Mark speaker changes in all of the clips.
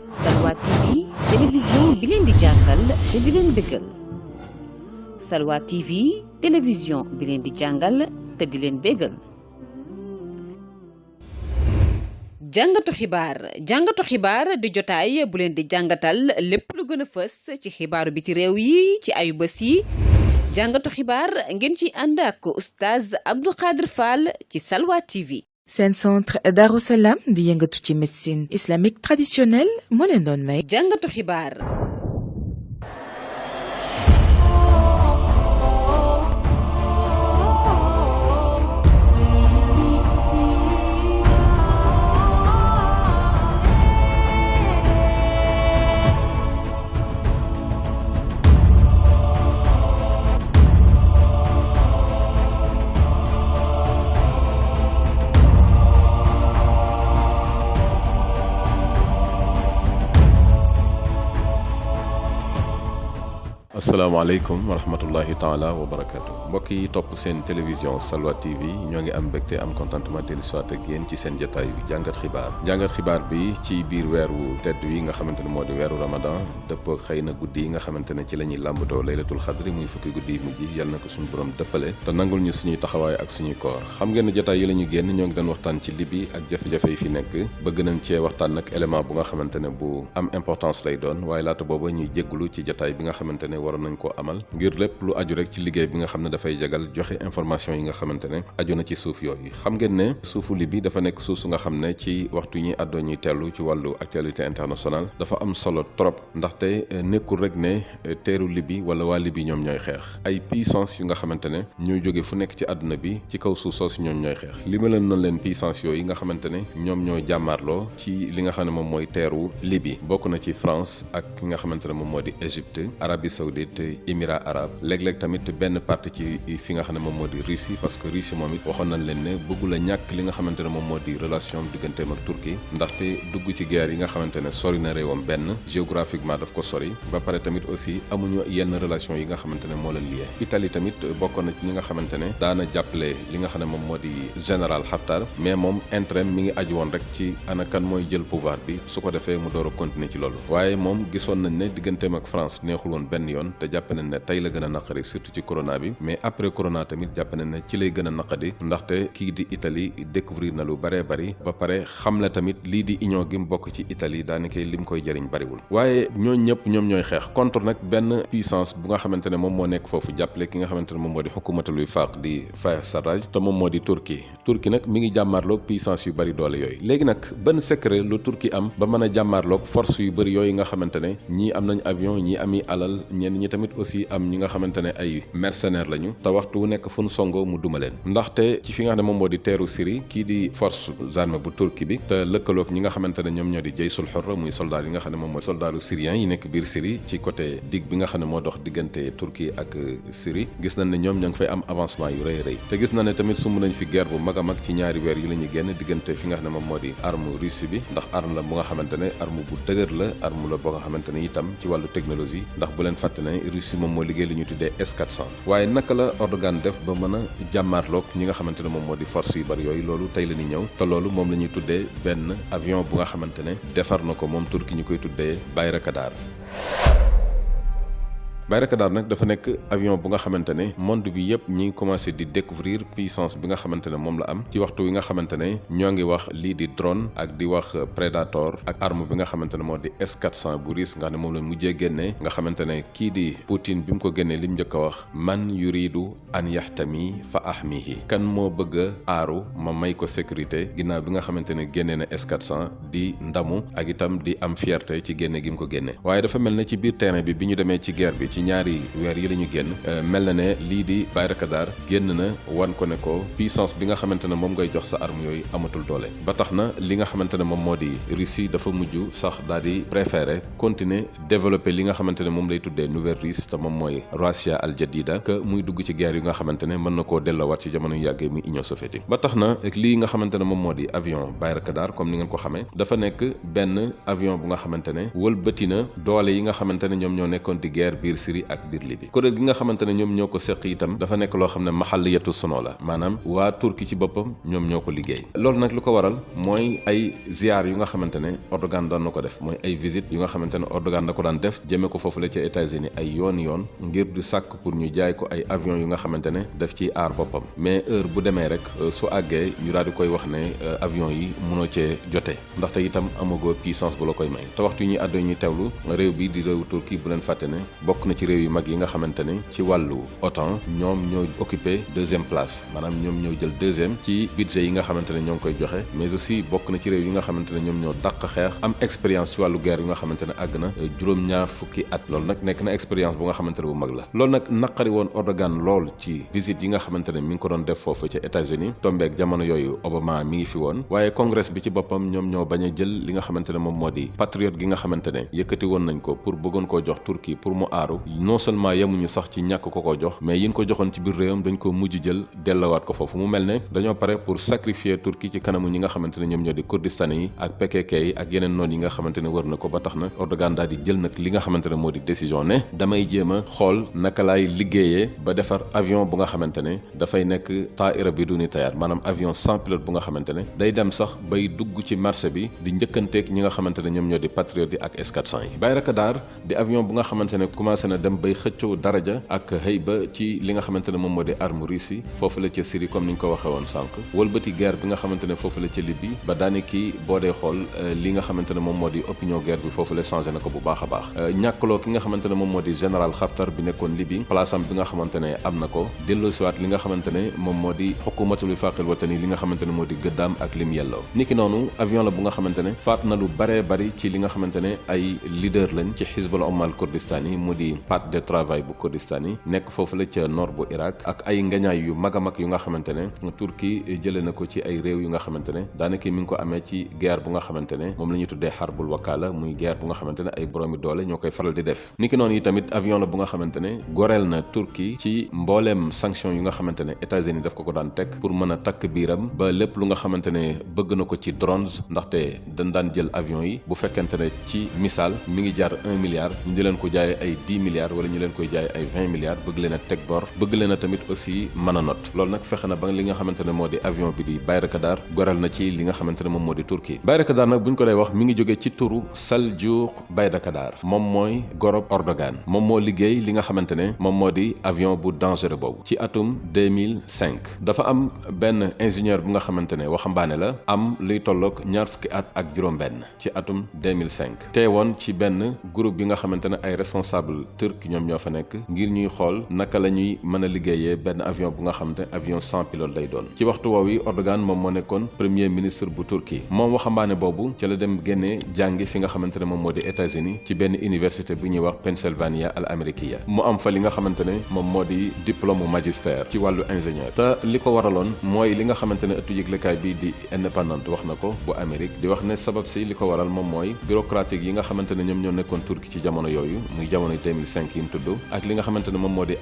Speaker 1: Salwa TV télévision bi leen di jàngal te di leen bëggal. Salwa TV télévision bi leen di jàngal te di leen bëggal. jàngatu xibaar di jotaay bu leen di jàngatal lépp lu gën a fës ci xibaaru biti réew yi ci ayu bés yi. jàngatu xibaar ngeen ci ànd ak oustaz Abdou Khadre Fall ci Salwa TV.
Speaker 2: seen centre Darou Salam di yëngatu ci médecine islamique traditionnelle moo leen doon may.
Speaker 1: jàngatu xibaar.
Speaker 3: asalaamaaleykum wa rahmatullahi taala wa barakaatu mbokk yi topp seen télévision Salwa TV ñoo ngi am mbégte am contentement dellu si waat ak yéen ci seen jotaay yu jàngat xibaar bi ci biir weeru tedd wi nga xamante ne moo di weeru Ramadan dëppoo xëy na guddi yi nga xamante ne ci la ñuy làmbatoo laylatul xadri muy fukki guddi yi mujj yal na ko suñu borom dëppale te nangul ñu suñuy taxawaay ak suñuy koor xam ngeen ne jotaay yi la ñu génn ñoo ngi doon waxtaan ci Libye ak jafe-jafe yi fi nekk bëgg nañ cee waxtaan nag élément bu nga xamante ne bu am importance lay doon waaye laata booba ñuy jégglu ci jotaay bi nga xamante ne waroon nañ koo amal ngir lépp lu aju rek ci liggéey bi nga xam ne dafay jagal joxe information yi nga xamante ne aju na ci suuf yooyu xam ngeen ne suufu Libye dafa nekk suuf su nga xam ne ci waxtu ñuy àddoo ñuy tellu ci wàllu actualité internationale dafa am solo trop ndaxte nekkul rek ne teeru Libye wala waa Libye ñoom ñooy xeex ay puissance yu nga xamante ne ñooy jóge fu nekk ci àdduna bi ci kaw suuf soosu ñoom ñooy xeex li ma leen noonu leen puissance yooyu nga xamante ne ñoom ñoo jàmmaarloo ci li nga xam ne moom mooy teeru Libye bokk na ci France ak ki nga xamante ne moom moo di Égypte Arabie Saoudite Émirats arabes léeg-léeg tamit benn partie ci fi nga xam ne moom moo di Russie parce que Russie moom it waxoon nañ leen ne bëggul a ñàkk li nga xamante ne moom moo di relation digganteem ak Turquie ndaxte dugg ci guerre yi nga xamante ne sori na réewam benn géographiquement daf ko sori ba pare tamit aussi amuñu yenn relation yi nga xamante ne moo leen lié Italie tamit bokkoon na ci ñi nga xamante ne daana jàppale li nga xam ne moom moo di général Haftar mais moom intérêt mi ngi aju woon rek ci ana kan mooy jël pouvoir bi su ko defee mu door a continuer ci loolu waaye moom gisoon nañ ne digganteem ak France neexul woon benn yoon te jàpp nañ ne tey la gën a naqari surtout ci corona bi mais après corona tamit jàpp nañ ne ci lay gën a naqadi ndaxte kii di Italie découvrir na lu bëree bëri ba pare xam la tamit lii di union gi mu bokk ci Italie daanaka lim koy jëriñ bëriwul waaye ñooñu ñëpp ñoom ñooy xeex contre nag benn puissance bu nga xamante ne moom moo nekk foofu jàppale ki nga xamante ne moom moo di xukumatul wifaaq di Fayez Sarraj te moom moo di Turquie nag mi ngi jàmmaarloog puissance yu bëri doole yooyu léegi nag ban secret lu Turquie am ba mën a jàmmaarloog force yu bëri yooyu nga xamante ne ñii am nañ avion ñii ami alal ñenn ñi tamit aussi am ñi nga xamante ne ay mercenaires lañu te waxtu wu nekk fu nu songoo mu duma leen ndaxte ci fi nga xam ne moom moo di teeru Syrie kii di force armée bu Turquie bi te lëkkaloog ñi nga xamante ne ñoom ñoo di Jaysul Hurr muy soldat yi nga xam ne moom mooy soldatu syriens yi nekk biir Syrie ci côté digue bi nga xam ne moo dox diggante Turquie ak Syrie gis nañ ne ñoom ña ngi fay am avancement yu rëy te gis na ne tamit sumb nañ fi guerre bu mag a mag ci ñaari weer yi la ñuy génn diggante fi nga xam ne moom moo di arme Russie bi ndax arme la bu nga xamante ne arme bu dëgër la arme la boo nga xamante ne itam ci wàllu technologie ndax bu leen fàtte ne Russie moom moo liggéey li ñu tuddee S-400 waaye naka la Erdogan def ba mën a jàmmaarloog ñi nga xamante ne moom moo di force yu bari yooyu loolu tey la ñuy ñëw te loolu moom la ñuy tuddee benn avion bu nga xamante ne defar na ko moom Turquie ñu koy tuddee Bayraktar Bayraktar nag dafa nekk avion bu nga xamante ne monde bi yëpp ñi ngi commencé di découvrir puissance bi nga xamante ne moom la am ci waxtu wi nga xamante ne ñoo ngi wax lii di drone ak di wax Predator ak arme bi nga xamante ne moo di S-400 bu Russe nga xam ne moom la mujjee génnee nga xamante ne kii di Poutine bi mu ko génnee li mu njëkk a wax man yuridu an yahtami fa ahmihi kan moo bëgg a aaru ma may ko sécurité ginnaaw bi nga xamante ne génnee na S-400 di ndamu ak itam di am fierté ci génne gi mu ko génnee waaye dafa mel ne ci biir terrain bi ñu demee ci guerre bi ci ñaari weer yi la ñu génn mel na ne lii di Bayraktar génn na wan ko ne ko puissance bi nga xamante ne moom ngay jox sa arme yooyu amatul doole ba tax na li nga xamante ne moom moo di Russie dafa mujj sax daal di préférer continuer développer li nga xamante ne moom lay tuddee nouvelle Russe te moom mooy Russia al jadida que muy dugg ci guerre yi nga xamante ne mën na koo delloowaat ci jamono yu yàggee muy Union soviétique ba tax na lii nga xamante ne moom moo di avion Bayraktar comme ni ngeen ko xamee dafa nekk benn avion bu nga xamante ne wëlbati na doole yi nga xamante ne ñoom ñoo nekkoon di guerre biir Syrie ak biir Libye. kuréel gi nga xamante ne ñoom ñoo ko seq itam dafa nekk loo xam ne mahalliyatu suno la maanaam waa Turquie ci boppam ñoom ñoo ko liggéey. loolu nag lu ko waral mooy ay ziar yu nga xamante ne Erdogan daan na ko def mooy ay visite yu nga xamante ne Erdogan da ko daan def jëmee ko foofu la ca États-Unis ay yoon ngir du sàkk pour ñu jaay ko ay avion yu nga xamante ne daf ciy aar boppam mais heure bu demee rek su àggee ñu daal di koy wax ne avion yi mënoo cee jote ndaxte itam amagoo puissance bu la koy may te waxtu ñuy àddoo ñuy teewlu réew bi di réewu Turquie bu leen fàtte ne bokk na ci réew yu mag yi nga xamante ne ci wàllu OTAN ñoom ñoo occupé deuxième place maanaam ñoom ñoo jël deuxième ci budget yi nga xamante ne ñoo ngi koy joxe mais aussi bokk na ci réew yi nga xamante ne ñoom ñoo dàq xeex am expérience ci wàllu guerre yu nga xamante ne àgg na juróom-ñaar fukki at loolu nag nekk na expérience bu nga xamante ne bu mag la loolu nag naqari woon Erdogan lool ci visite yi nga xamante ne mi ngi ko doon def foofu ci États-Unis tombeek jamono yooyu Obama mi ngi fi woon waaye congrès bi ci boppam ñoom ñoo bañ a jël li nga xamante ne moom moo di patriote gi nga xamante ne yëkkati woon nañ ko pour bëggoon koo jox Turquie pour mu aaru non seulement yemuñu sax ci ñàkk ko jox mais yin ko joxoon ci biir réewam dañ ko mujj jël dellawaat ko foofu mu mel ne dañoo pare pour sacrifier Turquie ci kanamu ñi nga xamante ne ñoom ñoo di Kurdistan yi ak PKK yi ak yeneen noonu yi nga xamante ne wër na ko ba tax na Erdogan daal di jël nag li nga xamante ne moo di décision ne damay jéem a xool naka laay liggéeyee ba defar avion bu nga xamante ne dafay nekk taa'ira biduni tayaar maanaam avion sans pilote bu nga xamante ne day dem sax bay dugg ci marché bi di njëkkanteeg ñi nga xamante ne ñoom ñoo di Patriot yi ak S-400 yi. Bayraktar di avion bu nga xamante ne commencé na dem bay xëccoo daraja ak hayba ci li nga xamante ne moom moo di arme russe yi foofu la ca Syrie comme ni ñu ko waxee woon sànq wëlbati guerre bi nga xamante ne foofu la ca Libye ba daane kii boo dee xool li nga xamante ne moom moo di opinion guerre bi foofu la changé na ko bu baax a baax ñàkkaloo ki nga xamante ne moom moo di général Haftar bi nekkoon Libye place am bi nga xamante ne am na ko delloosiwaat li nga xamante ne moom moo di xukumatul wifaaqil watani li nga xamante ne moo di gëddaam ak lim yelloo niki noonu avion la bu nga xamante ne faat na lu baree bari ci li nga xamante ne ay leader lañ ci Hizbul Ummal Kurdistan yi mu di pâte de travail bu Kurdistan yi nekk foofu la ca nord bu Irak ak ay ngañaay yu mag a mag yu nga xamante ne Turquie jëlee na ko ci ay réew yu nga xamante ne daanaka mi ngi ko amee ci guerre bu nga xamante ne moom la ñuy tuddee xarbul wakala muy guerre bu nga xamante ne ay boroomi doole ñoo koy faral di def niki noonu yi tamit avion la bu nga xamante ne goreel na Turquie ci mbooleem sanction yu nga xamante ne États-Unis daf ko daan teg pour mën a takk biiram ba lépp lu nga xamante ne bëgg na ko ci drones ndaxte dañ daan jël avion yi bu fekkente ne ci misaal mi ngi jaar 1 milliard ñu di leen ko jaayee ay 10 milliards wala ñu leen koy jaayee ay 20 milliards bëgg leen a teg bor bëgg leen a tamit aussi mën a not loolu nag fexe na ba li nga xamante ne moo di avion bi di Bayraktar goreel na ci li nga xamante ne moom moo di Turquie Bayraktar nag buñ ko dee wax mi ngi jógee ci turu Saljuk Bayraktar moom mooy gorob Erdogan moom moo liggéey li nga xamante ne moom moo di avion bu dangereux boobu ci atum 2005 dafa am benn ingénieur bu nga xamante ne waxambaane la am luy tolloog ñaar fukki at ak juróom-benn ci atum 2005 teewoon ci benn groupe bi nga xamante ne ay responsable turc ñoom ñoo fa nekk ngir ñuy xool naka la ñuy mën a liggéeyee benn avion bu nga xamante ne avion sans pilote lay doon ci waxtu woowu yi Erdogan moom moo nekkoon premier ministre bu Turquie moom waxambaane boobu ci la dem génnee jàngi fi nga xamante ne moom moo di États-Unis ci benn université bu ñuy wax Pennsylvania al America mu am fa li nga xamante ne moom moo di diplôme magistère ci wàllu ingénieur te li ko waraloon mooy li nga xamante ne ëttu yëglekaay bi di Independent wax na ko bu Amérique di wax ne sabab si li ko waral moom mooy bureaucratique yi nga xamante ne ñoom ñoo nekkoon Turquie ci jamono yooyu muy jamono 2005 yi mu tudd ak li nga xamante ne moom moo di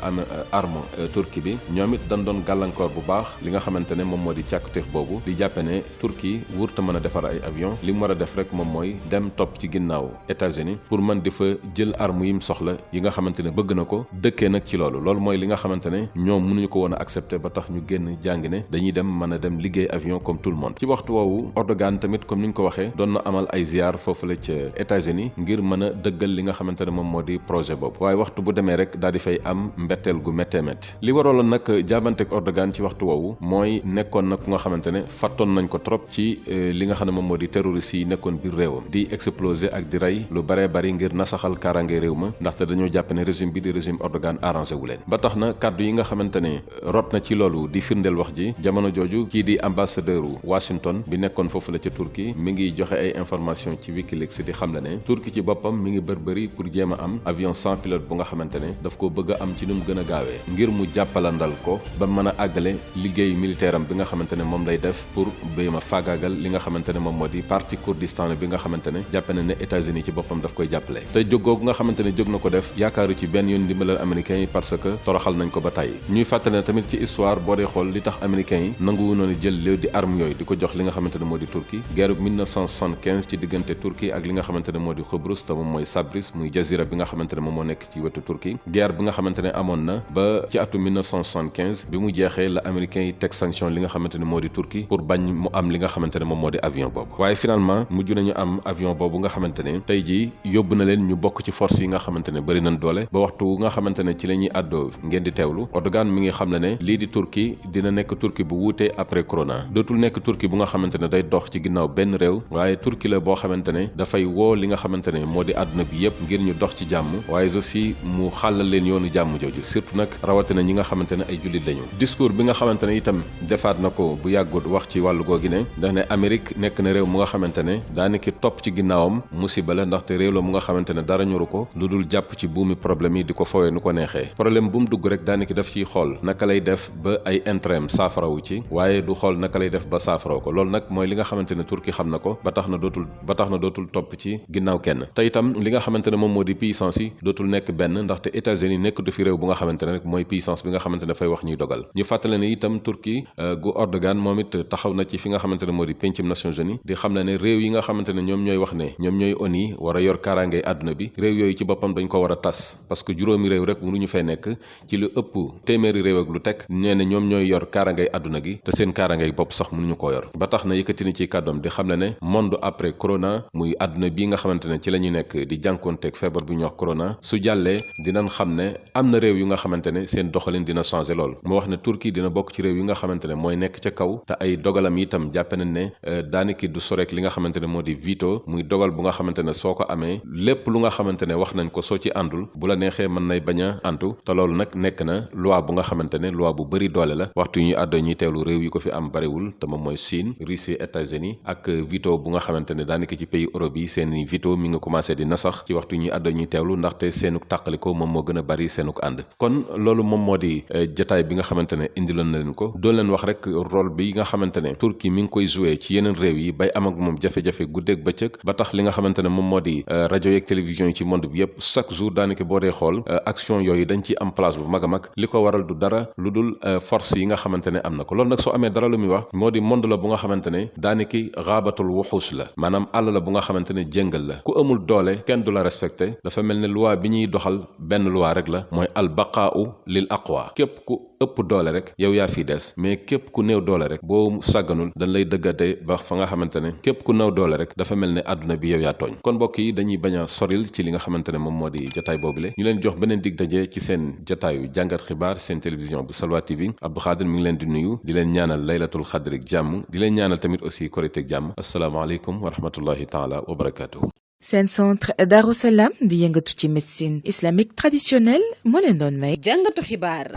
Speaker 3: arme Turquie bi ñoom it dañ doon gàllankoor bu baax li nga xamante ne moom moo di càkkutéef boobu di jàppe ne Turquie wurta mën a defar ay avion li mu war a def rek moom mooy dem topp ci ginnaaw États-Unis pour mën di fa jël arme yi mu soxla yi nga xamante ne bëgg na ko dëkkee nag ci loolu mooy li nga xamante ne ñoom mënuñu ko woon a accepter ba tax ñu génn jàngi ne dañuy dem mën a dem liggéey avion comme tout le monde ci waxtu woowu Erdogan tamit comme ni ñu ko waxee doon na amal ay ziar foofu la ca États-Unis ngir mën a dëggal li nga xamante ne moom moo di projet boobu waaye waxtu bu demee rek daal di fay am mbetteel gu méttee métti li waraloon nag jaabanteeg Erdogan ci waxtu woowu mooy nekkoon nag ku nga xamante ne fattoon nañ ko trop ci li nga xam ne moom moo di terroriste yi nekkoon biir réewam di exploser ak di rey lu baree bari ngir nasaxal kaaraange réew ma ndaxte dañoo jàpp ne régime bi di régime Erdogan arrangé wu leen ba tax na kàddu yi nga xamante ne rot na ci loolu di firndeel wax ji jamono jooju kii di ambassadeur Washington bi nekkoon foofu la ca Turquie mi ngi joxe ay information ci Wikileaks di xam la ne Turquie ci boppam mi ngi bëri pour jéem a am avion sans pilote bu nga xamante ne daf ko bëgg a am ci nu mu gën a gaawee ngir mu jàppalandal ko ba mën a àggale liggéeyu militaire am bi nga xamante ne moom lay def pour béy ma faagaagal li nga xamante ne moom moo di parti Kurdistan bi nga xamante ne jàpp na ne États-Unis ci boppam daf koy jàppale te jóg googu nga xamante ne jóg na ko def yaakaaru ci benn yoon ndimbalal américains yi parce que toroxal nañ ko ba tàyyi ñuy fàttali ne tamit ci histoire boo dee xool li tax américains yi nanguwu noonu jël léew di arme yooyu di ko jox li nga xamante ne moo di Turquie guerre 1975 ci diggante Turquie ak li nga xamante ne moo di Xubrus te moom mooy Sabris muy jazira bi nga xamante ne moom moo nekk ci wetu Turquie guerre bi nga xamante ne amoon na ba ci atum 1975 bi mu jeexee la américains yi teg sanction li nga xamante ne moo di Turquie pour bañ mu am li nga xamante ne moom moo di avion boobu waaye finalement mujj nañu am avion boobu nga xamante ne tey jii yóbbu na leen ñu bokk ci force yi nga xamante ne bëri nañ doole ba waxtu nga xamante ne ci la ñuy àddoo ngeen di teewlu Erdogan mi ngi xam ne lii di Turquie dina nekk Turquie bu wuutee après corona dootul nekk Turquie bu nga xamante ne day dox ci ginnaaw benn réew waaye Turquie la boo xamante ne dafay woo li nga xamante ne moo di àdduna bi yépp ngir ñu dox ci jàmm waaye aussi mu xàllal leen yoonu jàmm jooju surtout nag rawatina ñi nga xamante ne ay jullit lañu discours bi nga xamante ne itam defaat na ko bu yàggut wax ci wàllu googi ne ndax ne Amérique nekk na réew mu nga xamante ne daanaka topp ci ginnaawam musiba la ndaxte réew la mu nga xamante ne dara ñuru ko lu dul jàpp ci buumi problème yi di ko fowee nu ko neexee problème bu mu dugg rek daanaka daf ciy xool naka lay def ba ay intérêt saafarawu ci waaye du xool naka lay def ba saafaraw ko loolu nag mooy li nga xamante ne Turquie xam na ko ba tax na dootul topp ci ginnaaw kenn te itam li nga xamante ne moom moo di puissance yi dootul nekk benn ndaxte États-Unis nekkatu fi réew bu nga xamante ne rek mooy puissance bi nga xamante ne dafay wax ñuy dogal ñu fàttale ne itam Turquie gu Erdogan moom it taxaw na ci fi nga xamante ne moo di pencum Nations Unies di xam ne réew yi nga xamante ne ñoom ñooy wax ne ñoom ñooy ONU war a yor kaaraangay àdduna bi réew yooyu ci boppam dañ ko war a tas parce que juróomi réew rek mënuñu fay nekk ci lu ëpp téeméeri réew ak lu teg ñee ne ñoom ñooy yor kaaraangay àdduna gi te seen kaaraangay bopp sax mënuñu koo yor ba tax na yëkkati ni ci kàddoom di xam ne monde après corona muy àdduna bii nga xamante ne ci la ñu nekk di jànkoonteeg feebar bu ñuy wax corona su jàllee dinañ xam ne am na réew yu nga xamante ne seen doxalin dina changer lool mu wax ne Turquie dina bokk ci réew yi nga xamante ne mooy nekk ca kaw te ay dogalam itam jàppe nañ ne daaniki du sorek li nga xamante ne moo di veto muy dogal bu nga xamante ne soo ko amee lépp lu nga xamante ne wax nañ ko soo ci àndul bu la neexee mën nay bañ a antu te loolu nag nekk na loi bu nga xamante ne loi bu bëri doole la waxtu ñuy àddoo ñuy teewlu réew yi ko fi am bariwul te moom mooy Chine Russie États-Unis ak veto bu nga xamante ne daanaka ci pays Europe yi seen veto mi nga commencé di nasax ci waxtu ñuy àddoo ñuy teewlu ndaxte seenuk tàqaliko moom moo gën a bari seenuk ànd kon loolu moom moo di jataay bi nga xamante ne indiloon na leen ko doon leen wax rek rôle bi nga xamante ne Turquie mi ngi koy joué ci yeneen réew yi bay am ak moom jafe-jafe guddeeg bëccëg ba tax li nga xamante ne moom moo di rajo yeeg télévision yi ci monde bi yépp chaque jour daanaka boo dee xool action yooyu dañ ci am place bu mag a mag li ko waral du dara lu dul force yi nga xamante ne am na ko loolu nag soo amee dara lu muy wax moo di monde la bu nga xamante ne daanaka xaabatul wuxuus la maanaam àll la bu nga xamante ne jéngal la ku amul doole kenn du la respecté dafa mel ne loi bi ñuy doxal benn loi rek la mooy al baqaa'u lil aqwa képp ku ëpp doole rek yow yaa fi des mais képp ku néew doole rek boo sàgganul dañ lay dëggate ba fa nga xamante ne képp ku néew doole rek dafa mel ne àdduna bi yow yaa tooñ kon mbokk yi dañuy bañ a soril ci li nga xamante ne moom moo di jataay boobule ñu leen jox beneen dig daje ci seen jataayu jàngat xibaar seen télévision bu Salwa TV Abdou Khadir mi ngi leen di nuyu di leen ñaanal laylatul xadrik jàmm di leen ñaanal tamit aussi korite jàmm asalaamaaleykum wa rahmatullahi taala wa barakatuh.
Speaker 2: seen centre Darou Salam di yëngatu ci médecine islamique traditionnelle moo leen doon may
Speaker 1: jàngatu xibaar